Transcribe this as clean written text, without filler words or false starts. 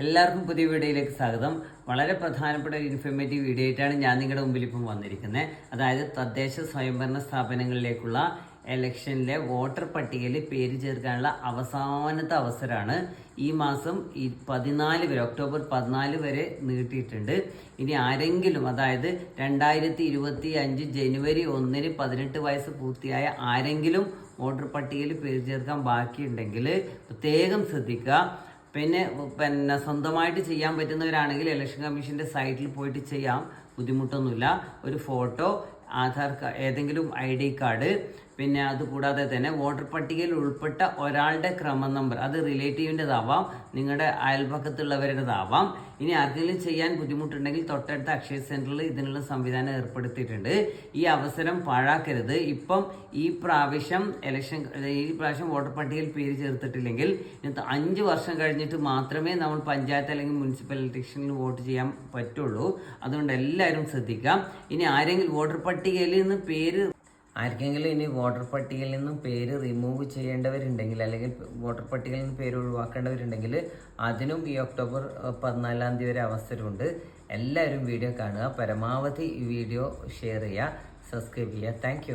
എല്ലാവർക്കും പുതിയ വീഡിയോയിലേക്ക് സ്വാഗതം. വളരെ പ്രധാനപ്പെട്ട ഒരു ഇൻഫോർമേറ്റീവ് വീഡിയോ ആയിട്ടാണ് ഞാൻ നിങ്ങളുടെ മുമ്പിൽ ഇപ്പം വന്നിരിക്കുന്നത്. അതായത് തദ്ദേശ സ്വയംഭരണ സ്ഥാപനങ്ങളിലേക്കുള്ള ഇലക്ഷനിലെ വോട്ടർ പട്ടികയിൽ പേര് ചേർക്കാനുള്ള അവസാനത്തെ അവസരമാണ്. ഈ മാസം 14 വരെ, ഒക്ടോബർ 14 വരെ നീട്ടിയിട്ടുണ്ട്. ഇനി ആരെങ്കിലും, അതായത് 2025 ജനുവരി 1 18 വയസ്സ് പൂർത്തിയായ ആരെങ്കിലും വോട്ടർ പട്ടികയിൽ പേര് ചേർക്കാൻ ബാക്കിയുണ്ടെങ്കിൽ പ്രത്യേകം ശ്രദ്ധിക്കുക. പിന്നെ സ്വന്തമായിട്ട് ചെയ്യാൻ പറ്റുന്നവരാണെങ്കിൽ ഇലക്ഷൻ കമ്മീഷൻ്റെ സൈറ്റിൽ പോയിട്ട് ചെയ്യാം, ബുദ്ധിമുട്ടൊന്നുമില്ല. ഒരു ഫോട്ടോ, ആധാർ കാർഡ്, ഏതെങ്കിലും ID കാർഡ്, പിന്നെ അതുകൂടാതെ തന്നെ വോട്ടർ പട്ടികയിൽ ഉൾപ്പെട്ട ഒരാളുടെ ക്രമ നമ്പർ, അത് റിലേറ്റീവിൻ്റെതാവാം, നിങ്ങളുടെ അയൽപക്കത്തുള്ളവരുടേതാവാം. ഇനി ആർക്കെങ്കിലും ചെയ്യാൻ ബുദ്ധിമുട്ടുണ്ടെങ്കിൽ തൊട്ടടുത്ത അക്ഷയ സെൻറ്ററിൽ ഇതിനുള്ള സംവിധാനം ഏർപ്പെടുത്തിയിട്ടുണ്ട്. ഈ അവസരം പാഴാക്കരുത്. ഇപ്പം ഈ പ്രാവശ്യം വോട്ടർ പട്ടികയിൽ പേര് ചേർത്തിട്ടില്ലെങ്കിൽ 5 വർഷം കഴിഞ്ഞിട്ട് മാത്രമേ നമ്മൾ പഞ്ചായത്ത് അല്ലെങ്കിൽ മുനിസിപ്പൽ ഇലക്ഷനിൽ വോട്ട് ചെയ്യാൻ പറ്റുള്ളൂ. അതുകൊണ്ട് എല്ലാവരും ശ്രദ്ധിക്കാം. ഇനി ആർക്കെങ്കിലും വോട്ടർ പട്ടികയിൽ നിന്നും പേര് റിമൂവ് ചെയ്യേണ്ടവരുണ്ടെങ്കിൽ, അല്ലെങ്കിൽ വോട്ടർ പട്ടികയിൽ നിന്ന് പേര് ഒഴിവാക്കേണ്ടവരുണ്ടെങ്കിൽ അതിനും ഈ ഒക്ടോബർ 14 വരെ അവസരമുണ്ട്. എല്ലാവരും വീഡിയോ കാണുക, പരമാവധി ഈ വീഡിയോ ഷെയർ ചെയ്യുക, സബ്സ്ക്രൈബ് ചെയ്യുക. താങ്ക്